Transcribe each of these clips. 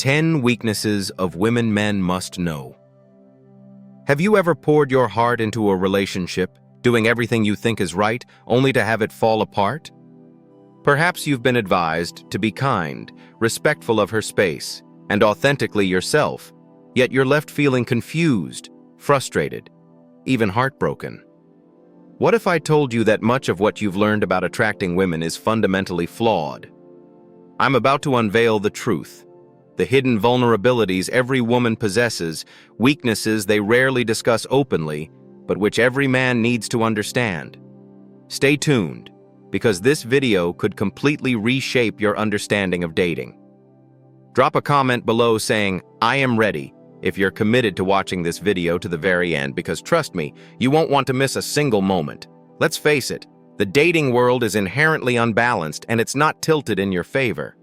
10 weaknesses of women men must know. Have you ever poured your heart into a relationship, doing everything you think is right, only to have it fall apart? Perhaps you've been advised to be kind, respectful of her space, and authentically yourself, yet you're left feeling confused, frustrated, even heartbroken. What if I told you that much of what you've learned about attracting women is fundamentally flawed? I'm about to unveil the truth. The hidden vulnerabilities every woman possesses, weaknesses they rarely discuss openly, but which every man needs to understand. Stay tuned, because this video could completely reshape your understanding of dating. Drop a comment below saying, "I am ready," if you're committed to watching this video to the very end, because trust me, you won't want to miss a single moment. Let's face it, the dating world is inherently unbalanced and it's not tilted in your favor.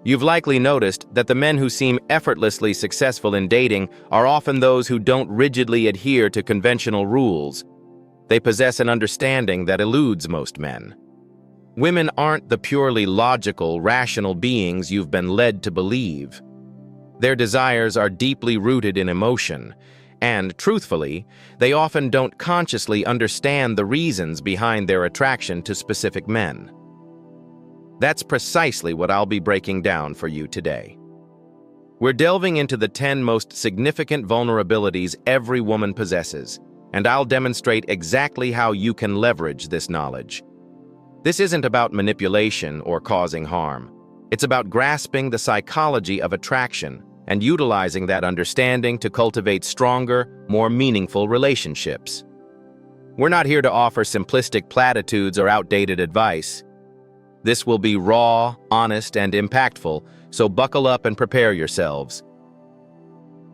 You've likely noticed that the men who seem effortlessly successful in dating are often those who don't rigidly adhere to conventional rules. They possess an understanding that eludes most men. Women aren't the purely logical, rational beings you've been led to believe. Their desires are deeply rooted in emotion, and, truthfully, they often don't consciously understand the reasons behind their attraction to specific men. That's precisely what I'll be breaking down for you today. We're delving into the 10 most significant vulnerabilities every woman possesses, and I'll demonstrate exactly how you can leverage this knowledge. This isn't about manipulation or causing harm. It's about grasping the psychology of attraction and utilizing that understanding to cultivate stronger, more meaningful relationships. We're not here to offer simplistic platitudes or outdated advice. This will be raw, honest, and impactful, so buckle up and prepare yourselves.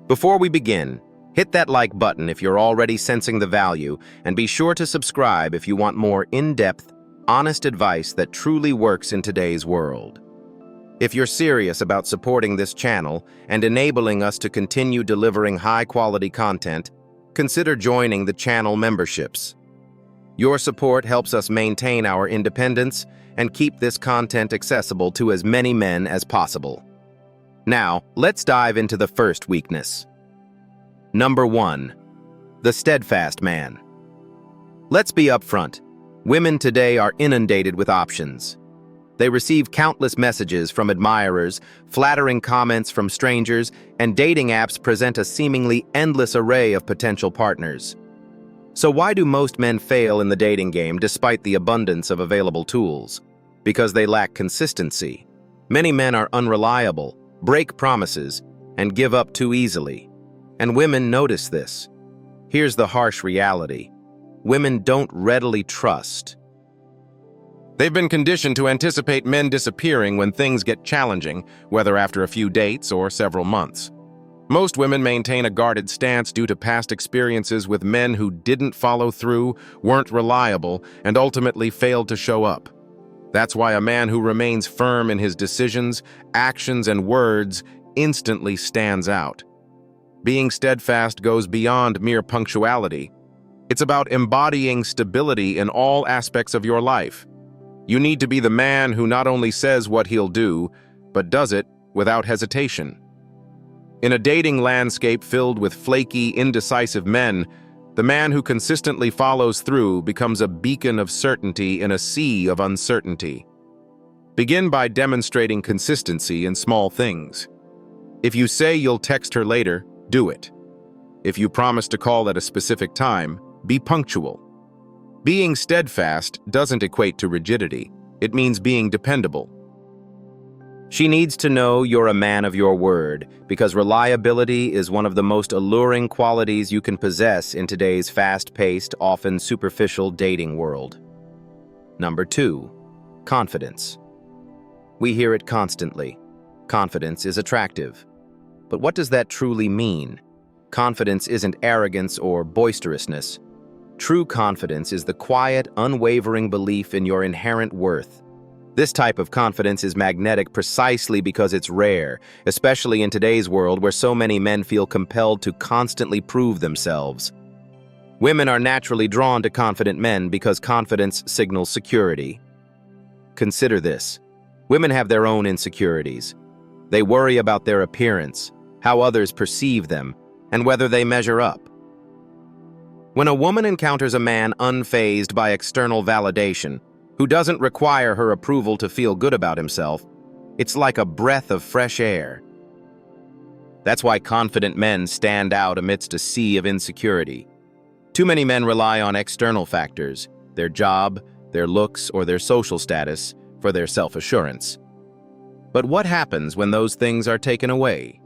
Before we begin, hit that like button if you're already sensing the value, and be sure to subscribe if you want more in-depth, honest advice that truly works in today's world. If you're serious about supporting this channel and enabling us to continue delivering high-quality content, consider joining the channel memberships. Your support helps us maintain our independence and keep this content accessible to as many men as possible. Now, let's dive into the first weakness. Number 1. The steadfast man. Let's be upfront. Women today are inundated with options. They receive countless messages from admirers, flattering comments from strangers, and dating apps present a seemingly endless array of potential partners. So why do most men fail in the dating game despite the abundance of available tools? Because they lack consistency. Many men are unreliable, break promises, and give up too easily. And women notice this. Here's the harsh reality. Women don't readily trust. They've been conditioned to anticipate men disappearing when things get challenging, whether after a few dates or several months. Most women maintain a guarded stance due to past experiences with men who didn't follow through, weren't reliable, and ultimately failed to show up. That's why a man who remains firm in his decisions, actions, and words instantly stands out. Being steadfast goes beyond mere punctuality. It's about embodying stability in all aspects of your life. You need to be the man who not only says what he'll do, but does it without hesitation. In a dating landscape filled with flaky, indecisive men, the man who consistently follows through becomes a beacon of certainty in a sea of uncertainty. Begin by demonstrating consistency in small things. If you say you'll text her later, do it. If you promise to call at a specific time, be punctual. Being steadfast doesn't equate to rigidity. It means being dependable. She needs to know you're a man of your word, because reliability is one of the most alluring qualities you can possess in today's fast-paced, often superficial dating world. Number 2. Confidence. We hear it constantly. Confidence is attractive. But what does that truly mean? Confidence isn't arrogance or boisterousness. True confidence is the quiet, unwavering belief in your inherent worth. This type of confidence is magnetic precisely because it's rare, especially in today's world where so many men feel compelled to constantly prove themselves. Women are naturally drawn to confident men because confidence signals security. Consider this. Women have their own insecurities. They worry about their appearance, how others perceive them, and whether they measure up. When a woman encounters a man unfazed by external validation, who doesn't require her approval to feel good about himself, it's like a breath of fresh air. That's why confident men stand out amidst a sea of insecurity. Too many men rely on external factors, their job, their looks, or their social status, for their self-assurance. But what happens when those things are taken away?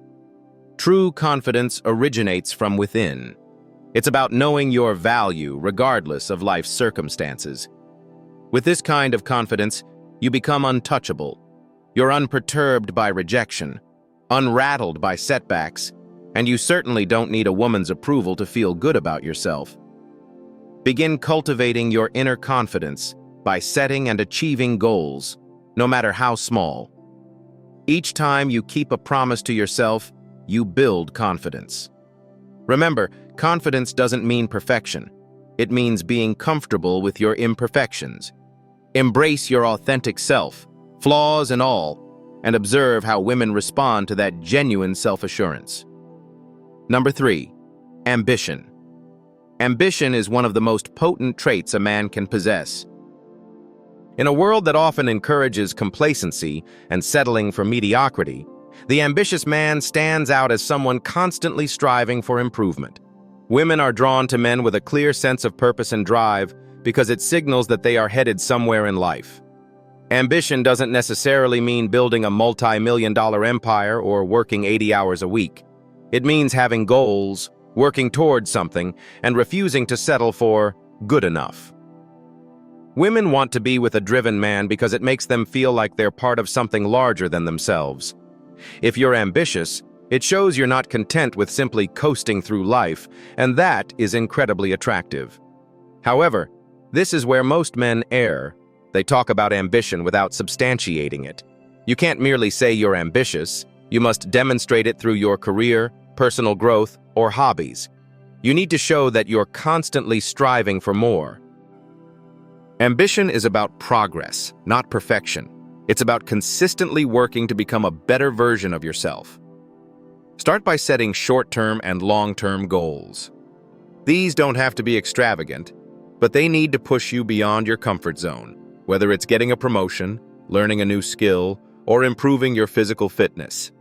True confidence originates from within. It's about knowing your value regardless of life's circumstances. With this kind of confidence, you become untouchable. You're unperturbed by rejection, unrattled by setbacks, and you certainly don't need a woman's approval to feel good about yourself. Begin cultivating your inner confidence by setting and achieving goals, no matter how small. Each time you keep a promise to yourself, you build confidence. Remember, confidence doesn't mean perfection. It means being comfortable with your imperfections. Embrace your authentic self, flaws and all, and observe how women respond to that genuine self-assurance. Number 3, ambition. Ambition is one of the most potent traits a man can possess. In a world that often encourages complacency and settling for mediocrity, the ambitious man stands out as someone constantly striving for improvement. Women are drawn to men with a clear sense of purpose and drive because it signals that they are headed somewhere in life. Ambition doesn't necessarily mean building a multi-million-dollar empire or working 80 hours a week. It means having goals, working towards something, and refusing to settle for good enough. Women want to be with a driven man because it makes them feel like they're part of something larger than themselves. If you're ambitious, it shows you're not content with simply coasting through life, and that is incredibly attractive. However, this is where most men err. They talk about ambition without substantiating it. You can't merely say you're ambitious. You must demonstrate it through your career, personal growth, or hobbies. You need to show that you're constantly striving for more. Ambition is about progress, not perfection. It's about consistently working to become a better version of yourself. Start by setting short-term and long-term goals. These don't have to be extravagant, but they need to push you beyond your comfort zone, whether it's getting a promotion, learning a new skill, or improving your physical fitness.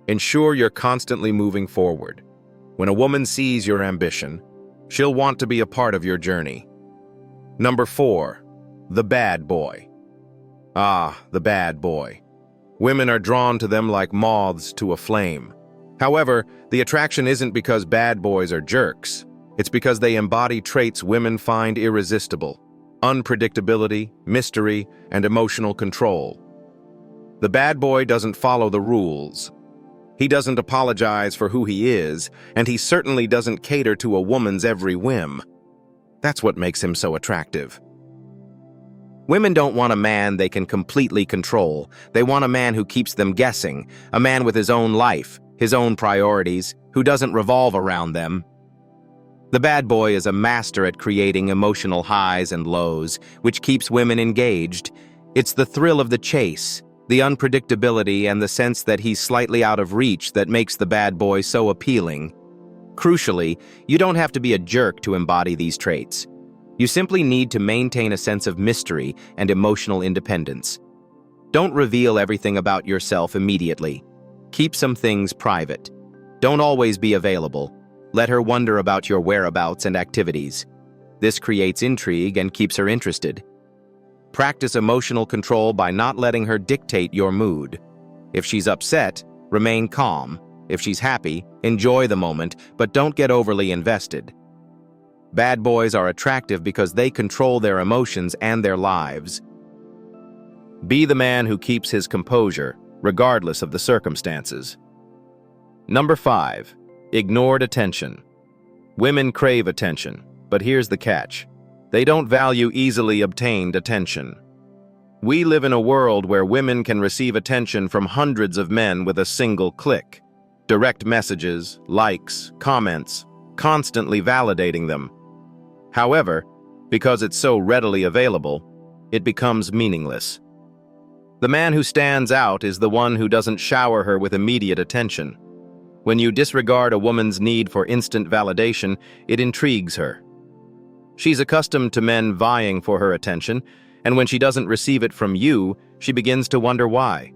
Ensure you're constantly moving forward. When a woman sees your ambition, she'll want to be a part of your journey. Number 4, the bad boy. Ah, the bad boy. Women are drawn to them like moths to a flame. However, the attraction isn't because bad boys are jerks. It's because they embody traits women find irresistible: unpredictability, mystery, and emotional control. The bad boy doesn't follow the rules. He doesn't apologize for who he is, and he certainly doesn't cater to a woman's every whim. That's what makes him so attractive. Women don't want a man they can completely control. They want a man who keeps them guessing, a man with his own life, his own priorities, who doesn't revolve around them. The bad boy is a master at creating emotional highs and lows, which keeps women engaged. It's the thrill of the chase, the unpredictability, and the sense that he's slightly out of reach that makes the bad boy so appealing. Crucially, you don't have to be a jerk to embody these traits. You simply need to maintain a sense of mystery and emotional independence. Don't reveal everything about yourself immediately. Keep some things private. Don't always be available. Let her wonder about your whereabouts and activities. This creates intrigue and keeps her interested. Practice emotional control by not letting her dictate your mood. If she's upset, remain calm. If she's happy, enjoy the moment, but don't get overly invested. Bad boys are attractive because they control their emotions and their lives. Be the man who keeps his composure, regardless of the circumstances. Number 5, ignored attention. Women crave attention, but here's the catch. They don't value easily obtained attention. We live in a world where women can receive attention from hundreds of men with a single click. Direct messages, likes, comments, constantly validating them. However, because it's so readily available, it becomes meaningless. The man who stands out is the one who doesn't shower her with immediate attention. When you disregard a woman's need for instant validation, it intrigues her. She's accustomed to men vying for her attention, and when she doesn't receive it from you, she begins to wonder why.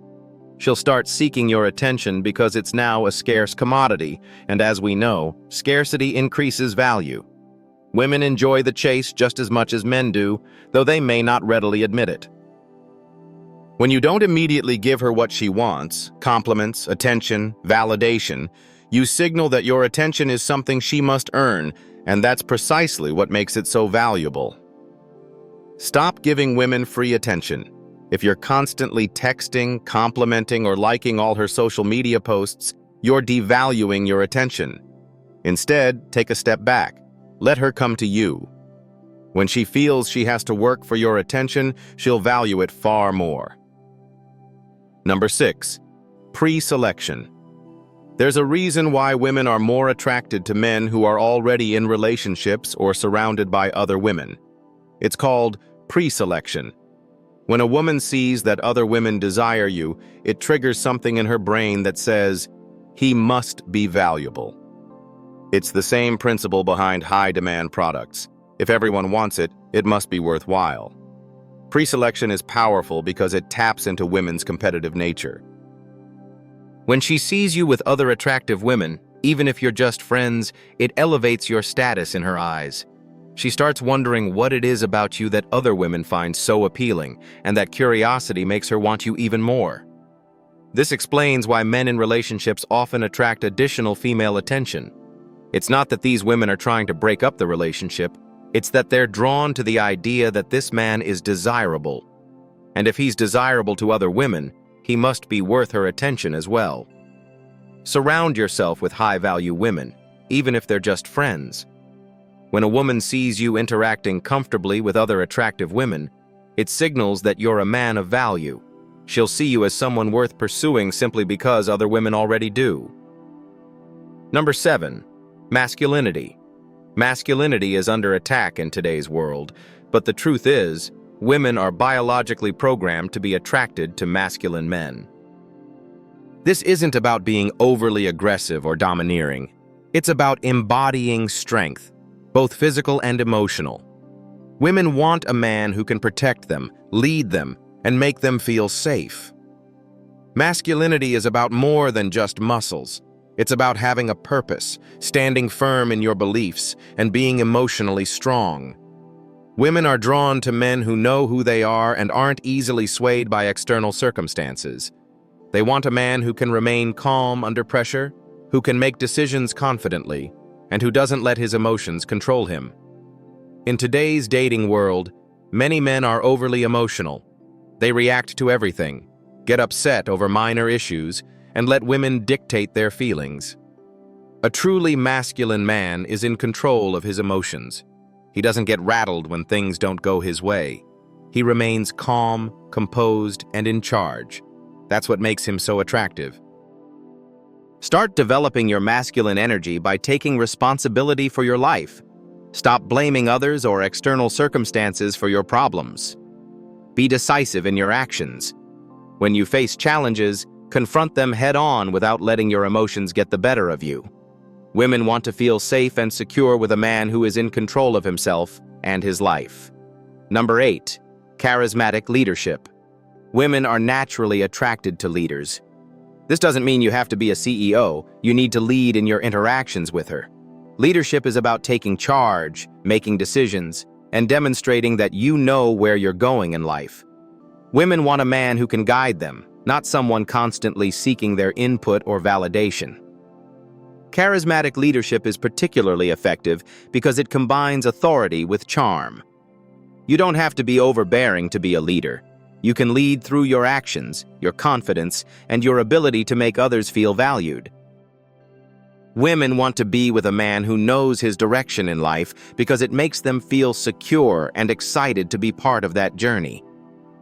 She'll start seeking your attention because it's now a scarce commodity, and as we know, scarcity increases value. Women enjoy the chase just as much as men do, though they may not readily admit it. When you don't immediately give her what she wants, compliments, attention, validation, you signal that your attention is something she must earn, and that's precisely what makes it so valuable. Stop giving women free attention. If you're constantly texting, complimenting, or liking all her social media posts, you're devaluing your attention. Instead, take a step back. Let her come to you. When she feels she has to work for your attention, she'll value it far more. Number 6. Pre-selection. There's a reason why women are more attracted to men who are already in relationships or surrounded by other women. It's called pre-selection. When a woman sees that other women desire you, it triggers something in her brain that says, "He must be valuable." It's the same principle behind high-demand products. If everyone wants it, it must be worthwhile. Pre-selection is powerful because it taps into women's competitive nature. When she sees you with other attractive women, even if you're just friends, it elevates your status in her eyes. She starts wondering what it is about you that other women find so appealing, and that curiosity makes her want you even more. This explains why men in relationships often attract additional female attention. It's not that these women are trying to break up the relationship, it's that they're drawn to the idea that this man is desirable. And if he's desirable to other women, he must be worth her attention as well. Surround yourself with high-value women, even if they're just friends. When a woman sees you interacting comfortably with other attractive women, it signals that you're a man of value. She'll see you as someone worth pursuing simply because other women already do. Number 7. Masculinity. Masculinity is under attack in today's world, but the truth is, women are biologically programmed to be attracted to masculine men. This isn't about being overly aggressive or domineering. It's about embodying strength, both physical and emotional. Women want a man who can protect them, lead them, and make them feel safe. Masculinity is about more than just muscles. It's about having a purpose, standing firm in your beliefs, and being emotionally strong. Women are drawn to men who know who they are and aren't easily swayed by external circumstances. They want a man who can remain calm under pressure, who can make decisions confidently, and who doesn't let his emotions control him. In today's dating world, many men are overly emotional. They react to everything, get upset over minor issues, and let women dictate their feelings. A truly masculine man is in control of his emotions. He doesn't get rattled when things don't go his way. He remains calm, composed, and in charge. That's what makes him so attractive. Start developing your masculine energy by taking responsibility for your life. Stop blaming others or external circumstances for your problems. Be decisive in your actions. When you face challenges, confront them head-on without letting your emotions get the better of you. Women want to feel safe and secure with a man who is in control of himself and his life. Number 8. Charismatic leadership. Women are naturally attracted to leaders. This doesn't mean you have to be a CEO. You need to lead in your interactions with her. Leadership is about taking charge, making decisions, and demonstrating that you know where you're going in life. Women want a man who can guide them, not someone constantly seeking their input or validation. Charismatic leadership is particularly effective because it combines authority with charm. You don't have to be overbearing to be a leader. You can lead through your actions, your confidence, and your ability to make others feel valued. Women want to be with a man who knows his direction in life because it makes them feel secure and excited to be part of that journey.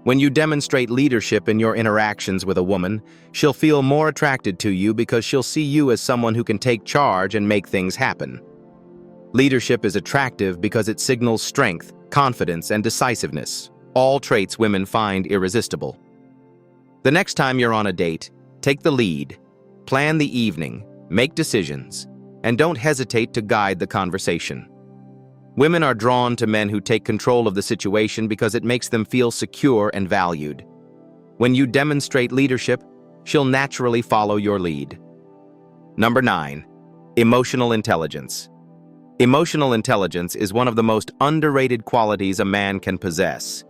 When you demonstrate leadership in your interactions with a woman, she'll feel more attracted to you because she'll see you as someone who can take charge and make things happen. Leadership is attractive because it signals strength, confidence, and decisiveness, all traits women find irresistible. The next time you're on a date, take the lead, plan the evening, make decisions, and don't hesitate to guide the conversation. Women are drawn to men who take control of the situation because it makes them feel secure and valued. When you demonstrate leadership, she'll naturally follow your lead. Number 9, emotional intelligence. Emotional intelligence is one of the most underrated qualities a man can possess.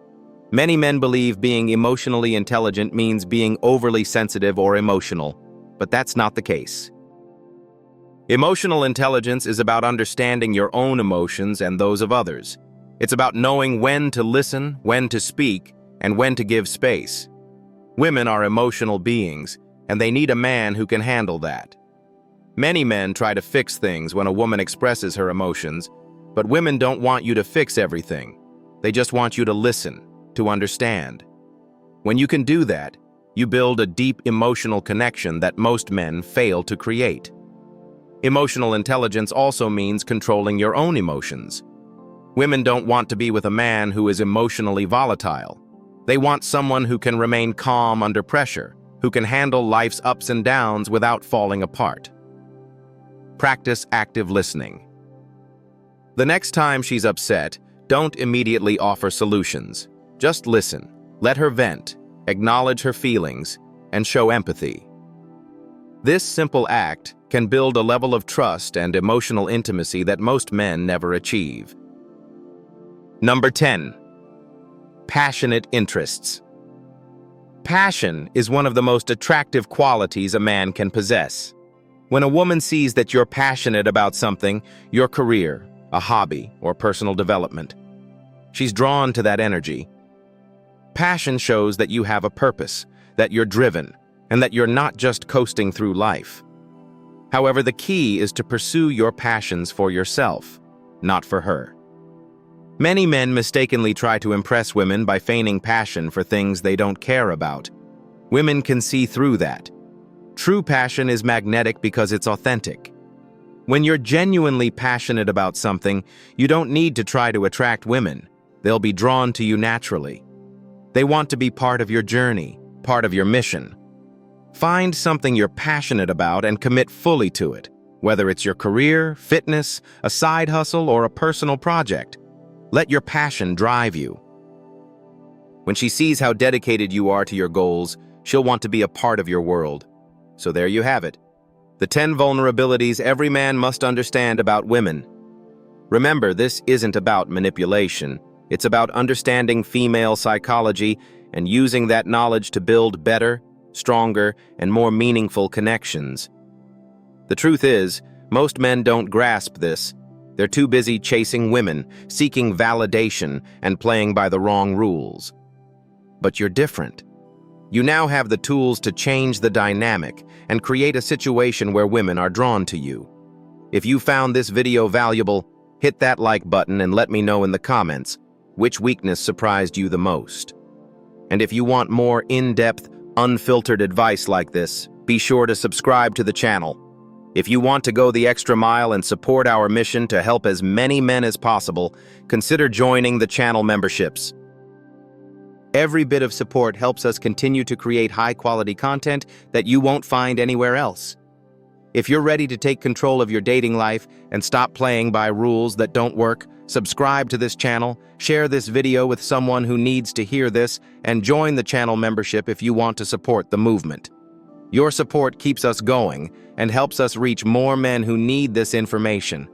Many men believe being emotionally intelligent means being overly sensitive or emotional, but that's not the case. Emotional intelligence is about understanding your own emotions and those of others. It's about knowing when to listen, when to speak, and when to give space. Women are emotional beings, and they need a man who can handle that. Many men try to fix things when a woman expresses her emotions, but women don't want you to fix everything. They just want you to listen, to understand. When you can do that, you build a deep emotional connection that most men fail to create. Emotional intelligence also means controlling your own emotions. Women don't want to be with a man who is emotionally volatile. They want someone who can remain calm under pressure, who can handle life's ups and downs without falling apart. Practice active listening. The next time she's upset, don't immediately offer solutions. Just listen, let her vent, acknowledge her feelings, and show empathy. This simple act can build a level of trust and emotional intimacy that most men never achieve. Number 10. Passionate interests. Passion is one of the most attractive qualities a man can possess. When a woman sees that you're passionate about something, your career, a hobby, or personal development, she's drawn to that energy. Passion shows that you have a purpose, that you're driven, and that you're not just coasting through life. However, the key is to pursue your passions for yourself, not for her. Many men mistakenly try to impress women by feigning passion for things they don't care about. Women can see through that. True passion is magnetic because it's authentic. When you're genuinely passionate about something, you don't need to try to attract women. They'll be drawn to you naturally. They want to be part of your journey, part of your mission. Find something you're passionate about and commit fully to it, whether it's your career, fitness, a side hustle, or a personal project. Let your passion drive you. When she sees how dedicated you are to your goals, she'll want to be a part of your world. So there you have it. The 10 vulnerabilities every man must understand about women. Remember, this isn't about manipulation. It's about understanding female psychology and using that knowledge to build better, stronger, and more meaningful connections. The truth is, most men don't grasp this. They're too busy chasing women, seeking validation, and playing by the wrong rules. But you're different. You now have the tools to change the dynamic and create a situation where women are drawn to you. If you found this video valuable, hit that like button and let me know in the comments which weakness surprised you the most. And if you want more in-depth, unfiltered advice like this, be sure to subscribe to the channel. If you want to go the extra mile and support our mission to help as many men as possible, consider joining the channel memberships. Every bit of support helps us continue to create high-quality content that you won't find anywhere else. If you're ready to take control of your dating life and stop playing by rules that don't work, subscribe to this channel, share this video with someone who needs to hear this, and join the channel membership if you want to support the movement. Your support keeps us going and helps us reach more men who need this information.